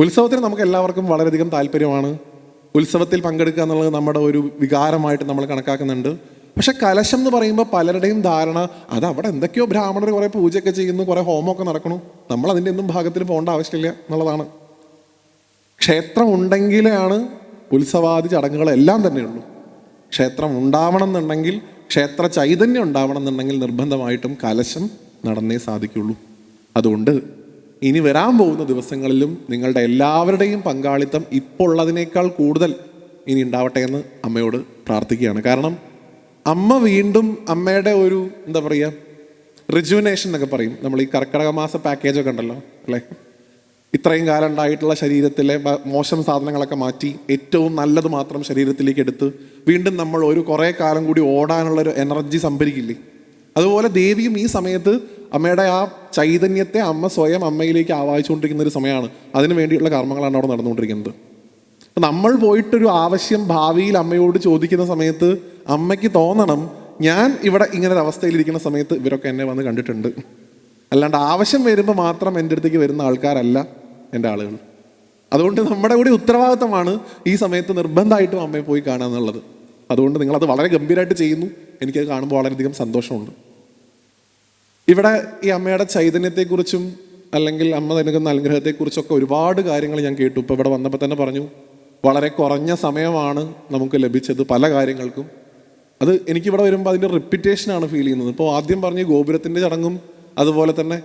ഉത്സവത്തിന് നമുക്ക് എല്ലാവർക്കും വളരെയധികം താല്പര്യമാണ്. ഉത്സവത്തിൽ പങ്കെടുക്കുക എന്നുള്ളത് നമ്മുടെ ഒരു വികാരമായിട്ട് നമ്മൾ കണക്കാക്കുന്നുണ്ട്. പക്ഷെ കലശം എന്ന് പറയുമ്പോൾ പലരുടെയും ധാരണ അത് അവിടെ എന്തൊക്കെയോ ബ്രാഹ്മണർ കുറേ പൂജയൊക്കെ ചെയ്യുന്നു, കുറേ ഹോമമൊക്കെ നടക്കണു, നമ്മൾ അതിൻ്റെ ഒന്നും ഭാഗത്തിൽ പോകേണ്ട ആവശ്യമില്ല എന്നുള്ളതാണ്. ക്ഷേത്രം ഉണ്ടെങ്കിലാണ് ഉത്സവാദി ചടങ്ങുകളെല്ലാം തന്നെയുള്ളൂ. ക്ഷേത്രം ഉണ്ടാവണം എന്നുണ്ടെങ്കിൽ, ക്ഷേത്ര ചൈതന്യം ഉണ്ടാവണം എന്നുണ്ടെങ്കിൽ നിർബന്ധമായിട്ടും കലശം നടന്നേ സാധിക്കുള്ളൂ. അതുകൊണ്ട് ഇനി വരാൻ പോകുന്ന ദിവസങ്ങളിലും നിങ്ങളുടെ എല്ലാവരുടെയും പങ്കാളിത്തം ഇപ്പോൾ ഉള്ളതിനേക്കാൾ കൂടുതൽ ഇനി ഉണ്ടാവട്ടെ എന്ന് അമ്മയോട് പ്രാർത്ഥിക്കുകയാണ്. കാരണം അമ്മ വീണ്ടും അമ്മയുടെ ഒരു എന്താ പറയുക റിജുവിനേഷൻ എന്നൊക്കെ പറയും. നമ്മൾ ഈ കർക്കിടക മാസ പാക്കേജൊക്കെ ഉണ്ടല്ലോ അല്ലേ, ഇത്രയും കാലം ഉണ്ടായിട്ടുള്ള ശരീരത്തിലെ മോശം സാധനങ്ങളൊക്കെ മാറ്റി ഏറ്റവും നല്ലത് മാത്രം ശരീരത്തിലേക്ക് എടുത്ത് വീണ്ടും നമ്മൾ ഒരു കുറേ കാലം കൂടി ഓടാനുള്ളൊരു എനർജി സംഭരിക്കില്ലേ, അതുപോലെ ദേവിയും ഈ സമയത്ത് അമ്മയുടെ ആ ചൈതന്യത്തെ അമ്മ സ്വയം അമ്മയിലേക്ക് ആവാഹിച്ചുകൊണ്ടിരിക്കുന്ന ഒരു സമയമാണ്. അതിന് വേണ്ടിയിട്ടുള്ള കർമ്മങ്ങളാണ് അവിടെ നടന്നുകൊണ്ടിരിക്കുന്നത്. നമ്മൾ പോയിട്ടൊരു ആവശ്യം ഭാവിയിൽ അമ്മയോട് ചോദിക്കുന്ന സമയത്ത് അമ്മയ്ക്ക് തോന്നണം, ഞാൻ ഇവിടെ ഇങ്ങനെ ഒരു അവസ്ഥയിലിരിക്കുന്ന സമയത്ത് ഇവരൊക്കെ എന്നെ വന്ന് കണ്ടിട്ടുണ്ട്, അല്ലാണ്ട് ആവശ്യം വരുമ്പോൾ മാത്രം എൻ്റെ അടുത്തേക്ക് വരുന്ന ആൾക്കാരല്ല എൻ്റെ ആളുകൾ. അതുകൊണ്ട് നമ്മുടെ കൂടി ഉത്തരവാദിത്തമാണ് ഈ സമയത്ത് നിർബന്ധമായിട്ടും അമ്മയെ പോയി കാണുക എന്നുള്ളത്. അതുകൊണ്ട് നിങ്ങളത് വളരെ ഗംഭീരമായിട്ട് ചെയ്യുന്നു. എനിക്കത് കാണുമ്പോൾ വളരെയധികം സന്തോഷമുണ്ട്. ഇവിടെ ഈ അമ്മയുടെ ചൈതന്യത്തെക്കുറിച്ചും അല്ലെങ്കിൽ അമ്മ നൽകുന്ന അനുഗ്രഹത്തെക്കുറിച്ചൊക്കെ ഒരുപാട് കാര്യങ്ങൾ ഞാൻ കേട്ടു. ഇപ്പോൾ ഇവിടെ വന്നപ്പോൾ തന്നെ പറഞ്ഞു, വളരെ കുറഞ്ഞ സമയമാണ് നമുക്ക് ലഭിച്ചത് പല കാര്യങ്ങൾക്കും. അത് എനിക്കിവിടെ വരുമ്പോൾ അതിൻ്റെ റിപ്പീറ്റേഷനാണ് ഫീൽ ചെയ്യുന്നത്. ഇപ്പോൾ ആദ്യം പറഞ്ഞ് ഗോപുരത്തിൻ്റെ ചടങ്ങും അതുപോലെ തന്നെ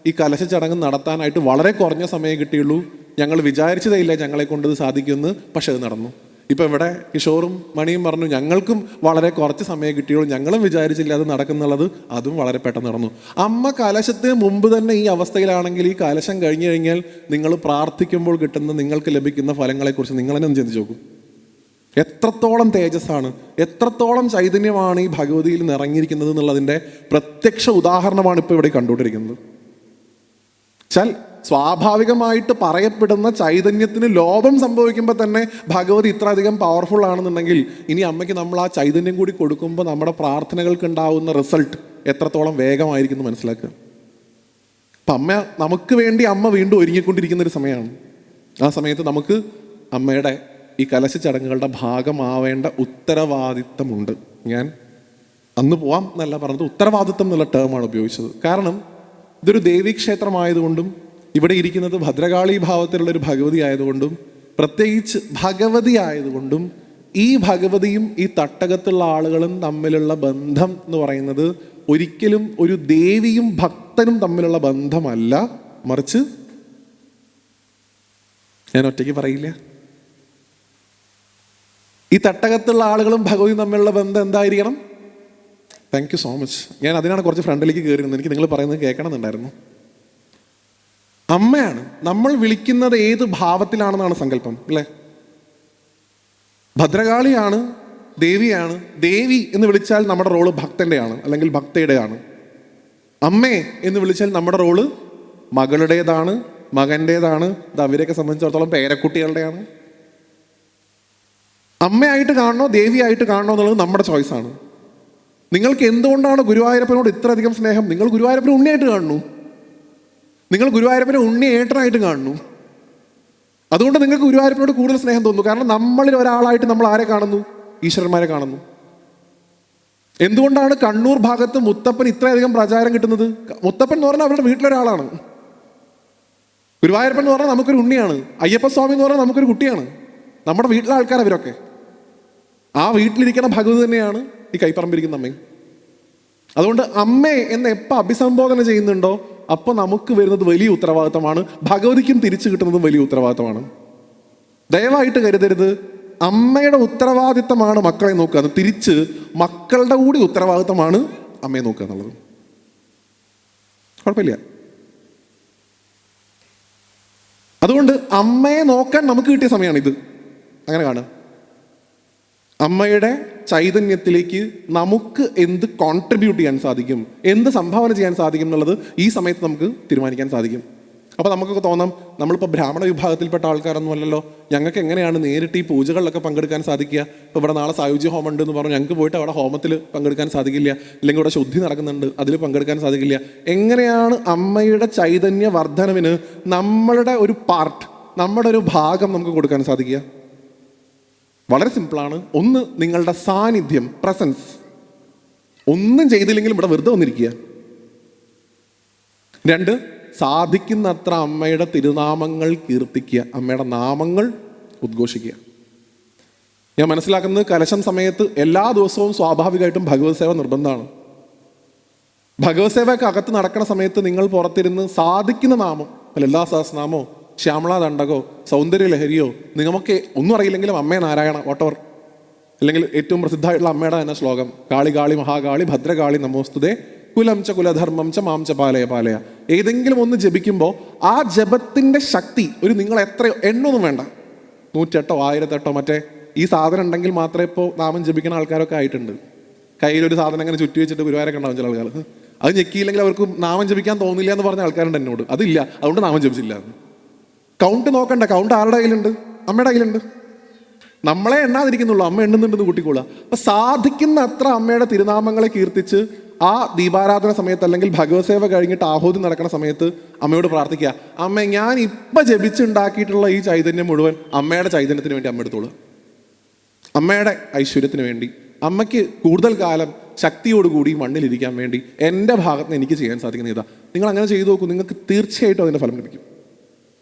ഈ കലശ ചടങ്ങും നടത്താനായിട്ട് വളരെ കുറഞ്ഞ സമയം കിട്ടിയുള്ളൂ. ഞങ്ങൾ വിചാരിച്ചതേ ഇല്ല ഞങ്ങളെ കൊണ്ടത് സാധിക്കുമെന്ന്, പക്ഷെ അത് നടന്നു. ഇപ്പം ഇവിടെ കിഷോറും മണിയും പറഞ്ഞു ഞങ്ങൾക്കും വളരെ കുറച്ച് സമയം കിട്ടിയുള്ളൂ, ഞങ്ങളും വിചാരിച്ചില്ല അത് നടക്കുന്നുള്ളത്, അതും വളരെ പെട്ടെന്ന് നടന്നു. അമ്മ കലശത്തിന് മുമ്പ് തന്നെ ഈ അവസ്ഥയിലാണെങ്കിൽ ഈ കലശം കഴിഞ്ഞു കഴിഞ്ഞാൽ നിങ്ങൾ പ്രാർത്ഥിക്കുമ്പോൾ കിട്ടുന്ന നിങ്ങൾക്ക് ലഭിക്കുന്ന ഫലങ്ങളെക്കുറിച്ച് നിങ്ങൾ തന്നെ ഒന്ന് ചിന്തിച്ച് നോക്കും. എത്രത്തോളം തേജസ്സാണ്, എത്രത്തോളം ചൈതന്യമാണ് ഈ ഭഗവതിയിൽ നിറങ്ങിയിരിക്കുന്നത് എന്നുള്ളതിൻ്റെ പ്രത്യക്ഷ ഉദാഹരണമാണ് ഇപ്പോൾ ഇവിടെ കണ്ടുകൊണ്ടിരിക്കുന്നത്. ചാൽ സ്വാഭാവികമായിട്ട് പറയപ്പെടുന്ന ചൈതന്യത്തിന് ലോപം സംഭവിക്കുമ്പോൾ തന്നെ ഭഗവതി ഇത്ര അധികം പവർഫുൾ ആണെന്നുണ്ടെങ്കിൽ ഇനി അമ്മയ്ക്ക് നമ്മൾ ആ ചൈതന്യം കൂടി കൊടുക്കുമ്പോൾ നമ്മുടെ പ്രാർത്ഥനകൾക്ക് ഉണ്ടാവുന്ന റിസൾട്ട് എത്രത്തോളം വേഗമായിരിക്കും എന്ന് മനസ്സിലാക്കുക. അപ്പം അമ്മ നമുക്ക് വേണ്ടി അമ്മ വീണ്ടും ഒരുങ്ങിക്കൊണ്ടിരിക്കുന്ന ഒരു സമയമാണ്. ആ സമയത്ത് നമുക്ക് അമ്മയുടെ ഈ കലശ ചടങ്ങുകളുടെ ഭാഗമാവേണ്ട ഉത്തരവാദിത്തമുണ്ട്. ഞാൻ അന്ന് പോവാം എന്നല്ല പറഞ്ഞത്, ഉത്തരവാദിത്തം എന്നുള്ള ടേമാണ് ഉപയോഗിച്ചത്. കാരണം ഇതൊരു ദേവീക്ഷേത്രമായതുകൊണ്ടും ഇവിടെ ഇരിക്കുന്നത് ഭദ്രകാളി ഭാവത്തിലുള്ളൊരു ഭഗവതി ആയതുകൊണ്ടും പ്രത്യേകിച്ച് ഭഗവതി ആയതുകൊണ്ടും ഈ ഭഗവതിയും ഈ തട്ടകത്തുള്ള ആളുകളും തമ്മിലുള്ള ബന്ധം എന്ന് പറയുന്നത് ഒരിക്കലും ഒരു ദേവിയും ഭക്തനും തമ്മിലുള്ള ബന്ധമല്ല, മറിച്ച് ഞാൻ ഒറ്റയ്ക്ക് പറയില്ല, ഈ തട്ടകത്തുള്ള ആളുകളും ഭഗവതിയും തമ്മിലുള്ള ബന്ധം എന്തായിരിക്കണം? Thank you so much. ഞാൻ അതിനാണ് കുറച്ച് ഫ്രണ്ടിലേക്ക് കയറിയിരുന്നത്. എനിക്ക് നിങ്ങൾ പറയുന്നത് കേൾക്കണമെന്നുണ്ടായിരുന്നു. അമ്മയാണ്. നമ്മൾ വിളിക്കുന്നത് ഏത് ഭാവത്തിലാണെന്നാണ് സങ്കല്പം അല്ലേ? ഭദ്രകാളിയാണ്, ദേവിയാണ്. ദേവി എന്ന് വിളിച്ചാൽ നമ്മുടെ റോള് ഭക്തൻ്റെയാണ് അല്ലെങ്കിൽ ഭക്തയുടെയാണ്. അമ്മേ എന്ന് വിളിച്ചാൽ നമ്മുടെ റോള് മകളുടേതാണ്, മകൻ്റേതാണ്. ഇത് അവരെയൊക്കെ സംബന്ധിച്ചിടത്തോളം പേരക്കുട്ടികളുടെയാണ്. അമ്മയായിട്ട് കാണണോ ദേവിയായിട്ട് കാണണോ എന്നുള്ളത് നമ്മുടെ ചോയ്സാണ്. നിങ്ങൾക്ക് എന്തുകൊണ്ടാണ് ഗുരുവായൂരപ്പനോട് ഇത്രയധികം സ്നേഹം? നിങ്ങൾ ഗുരുവായൂരപ്പനെ ഉണ്ണിയായിട്ട് കാണുന്നു, നിങ്ങൾ ഗുരുവായൂരപ്പനെ ഉണ്ണി ഏട്ടനായിട്ട് കാണുന്നു. അതുകൊണ്ട് നിങ്ങൾക്ക് ഗുരുവായൂരപ്പനോട് കൂടുതൽ സ്നേഹം തോന്നുന്നു. കാരണം നമ്മളിൽ ഒരാളായിട്ട് നമ്മൾ ആരെ കാണുന്നു? ഈശ്വരന്മാരെ കാണുന്നു. എന്തുകൊണ്ടാണ് കണ്ണൂർ ഭാഗത്ത് മുത്തപ്പൻ ഇത്രയധികം പ്രചാരം കിട്ടുന്നത്? മുത്തപ്പൻ എന്ന് പറഞ്ഞാൽ അവരുടെ വീട്ടിലൊരാളാണ്. ഗുരുവായൂരപ്പൻ എന്ന് പറഞ്ഞാൽ നമുക്കൊരു ഉണ്ണിയാണ്. അയ്യപ്പസ്വാമി എന്ന് പറഞ്ഞാൽ നമുക്കൊരു കുട്ടിയാണ്. നമ്മുടെ വീട്ടിലെ ആൾക്കാർ അവരൊക്കെ. ആ വീട്ടിലിരിക്കുന്ന ഭഗവതി തന്നെയാണ് ഈ കൈപ്പറമ്പിരിക്കുന്ന അമ്മയും. അതുകൊണ്ട് അമ്മേ എന്ന് എപ്പോൾ അഭിസംബോധന ചെയ്യുന്നുണ്ടോ അപ്പോൾ നമുക്ക് വരുന്നത് വലിയ ഉത്തരവാദിത്തമാണ്. ഭഗവതിക്കും തിരിച്ചു കിട്ടുന്നതും വലിയ ഉത്തരവാദിത്തമാണ്. ദയവായിട്ട് കരുതരുത് അമ്മയുടെ ഉത്തരവാദിത്തമാണ് മക്കളെ നോക്കുക, അത് തിരിച്ച് മക്കളുടെ കൂടി ഉത്തരവാദിത്തമാണ് അമ്മയെ നോക്കുക എന്നുള്ളത്. കുഴപ്പമില്ല. അതുകൊണ്ട് അമ്മയെ നോക്കാൻ നമുക്ക് കിട്ടിയ സമയമാണിത്. അങ്ങനെ കാണുക. അമ്മയുടെ ചൈതന്യത്തിലേക്ക് നമുക്ക് എന്ത് കോൺട്രിബ്യൂട്ട് ചെയ്യാൻ സാധിക്കും, എന്ത് സംഭാവന ചെയ്യാൻ സാധിക്കും എന്നുള്ളത് ഈ സമയത്ത് നമുക്ക് തീരുമാനിക്കാൻ സാധിക്കും. അപ്പോൾ നമുക്കൊക്കെ തോന്നാം നമ്മളിപ്പോൾ ബ്രാഹ്മണ വിഭാഗത്തിൽപ്പെട്ട ആൾക്കാരൊന്നും അല്ലല്ലോ, ഞങ്ങൾക്ക് എങ്ങനെയാണ് നേരിട്ട് ഈ പൂജകളിലൊക്കെ പങ്കെടുക്കാൻ സാധിക്കുക? ഇപ്പോൾ ഇവിടെ നാളെ സായുജ്യ ഹോമം ഉണ്ട് എന്ന് പറഞ്ഞു ഞങ്ങൾക്ക് പോയിട്ട് അവിടെ ഹോമത്തിൽ പങ്കെടുക്കാൻ സാധിക്കില്ല, അല്ലെങ്കിൽ ഇവിടെ ശുദ്ധി നടക്കുന്നുണ്ട് അതിൽ പങ്കെടുക്കാൻ സാധിക്കില്ല. എങ്ങനെയാണ് അമ്മയുടെ ചൈതന്യ വർധനവിന് നമ്മളുടെ ഒരു പാർട്ട്, നമ്മുടെ ഒരു ഭാഗം നമുക്ക് കൊടുക്കാൻ സാധിക്കുക? വളരെ സിമ്പിളാണ്. ഒന്ന്, നിങ്ങളുടെ സാന്നിധ്യം, പ്രസൻസ്. ഒന്നും ചെയ്തില്ലെങ്കിലും ഇവിടെ വെറുതെ വന്നിരിക്കുക. രണ്ട്, സാധിക്കുന്നത്ര അമ്മയുടെ തിരുനാമങ്ങൾ കീർത്തിക്കുക, അമ്മയുടെ നാമങ്ങൾ ഉദ്ഘോഷിക്കുക. ഞാൻ മനസ്സിലാക്കുന്നത് കലശം സമയത്ത് എല്ലാ ദിവസവും സ്വാഭാവികമായിട്ടും ഭഗവത് സേവ നിർബന്ധമാണ്. ഭഗവത് സേവയ്ക്ക് അകത്ത് നടക്കുന്ന സമയത്ത് നിങ്ങൾ പുറത്തിരുന്ന് സാധിക്കുന്ന നാമം, ലളിതാ സഹസ്രനാമോ, ശ്യാമള ദണ്ഡകോ, സൗന്ദര്യ ലഹരിയോ, നിങ്ങൾക്ക് ഒന്നും അറിയില്ലെങ്കിലും അമ്മേ നാരായണ വോട്ടവർ, അല്ലെങ്കിൽ ഏറ്റവും പ്രസിദ്ധമായിട്ടുള്ള അമ്മയുടെ തന്നെ ശ്ലോകം, കാളി കാളി മഹാകാളി ഭദ്രകാളി നമോസ്തുതേ കുലം ച കുലധർമ്മം ച മാം ച പാലയ പാലയ, ഏതെങ്കിലും ഒന്ന് ജപിക്കുമ്പോൾ ആ ജപത്തിൻ്റെ ശക്തി നിങ്ങൾ എത്ര എണ്ണൊന്നും വേണ്ട, 108 1008 മറ്റേ ഈ സാധനം ഉണ്ടെങ്കിൽ മാത്രമേ ഇപ്പോൾ നാമം ജപിക്കുന്ന ആൾക്കാരൊക്കെ ആയിട്ടുണ്ട്. കയ്യിലൊരു സാധനം അങ്ങനെ ചുറ്റി വെച്ചിട്ട് ഗുരുവാരൊക്കെ ഉണ്ടാവും ചില ആൾക്കാർ. അത് ഞെക്കിയില്ലെങ്കിൽ അവർക്ക് നാമം ജപിക്കാൻ തോന്നില്ല എന്ന് പറഞ്ഞ ആൾക്കാരുണ്ട് എന്നോട്. അതില്ല, അതുകൊണ്ട് നാമം ജപിച്ചില്ല. കൗണ്ട് നോക്കണ്ട, കൗണ്ട് ആരുടെ കയ്യിലുണ്ട്? അമ്മയുടെ കയ്യിലുണ്ട്. നമ്മളെ എണ്ണാതിരിക്കുന്നുള്ളൂ, അമ്മ എണ്ണുന്നുണ്ടെന്ന് കൂട്ടിക്കൊള്ളുക. അപ്പം സാധിക്കുന്ന അത്ര അമ്മയുടെ തിരുനാമങ്ങളെ കീർത്തിച്ച് ആ ദീപാരാധന സമയത്ത് അല്ലെങ്കിൽ ഭഗവത് സേവ കഴിഞ്ഞിട്ട് ആഹൂതി നടക്കുന്ന സമയത്ത് അമ്മയോട് പ്രാർത്ഥിക്കുക, അമ്മ ഞാൻ ഇപ്പം ജപിച്ചുണ്ടാക്കിയിട്ടുള്ള ഈ ചൈതന്യം മുഴുവൻ അമ്മയുടെ ചൈതന്യത്തിന് വേണ്ടി അമ്മ എടുത്തോളൂ, അമ്മയുടെ ഐശ്വര്യത്തിന് വേണ്ടി, അമ്മയ്ക്ക് കൂടുതൽ കാലം ശക്തിയോടുകൂടി മണ്ണിലിരിക്കാൻ വേണ്ടി എൻ്റെ ഭാഗത്ത് നിന്ന് എനിക്ക് ചെയ്യാൻ സാധിക്കുന്ന ഇതാ. നിങ്ങൾ അങ്ങനെ ചെയ്തു നോക്കൂ, നിങ്ങൾക്ക് തീർച്ചയായിട്ടും അതിൻ്റെ ഫലം ലഭിക്കും.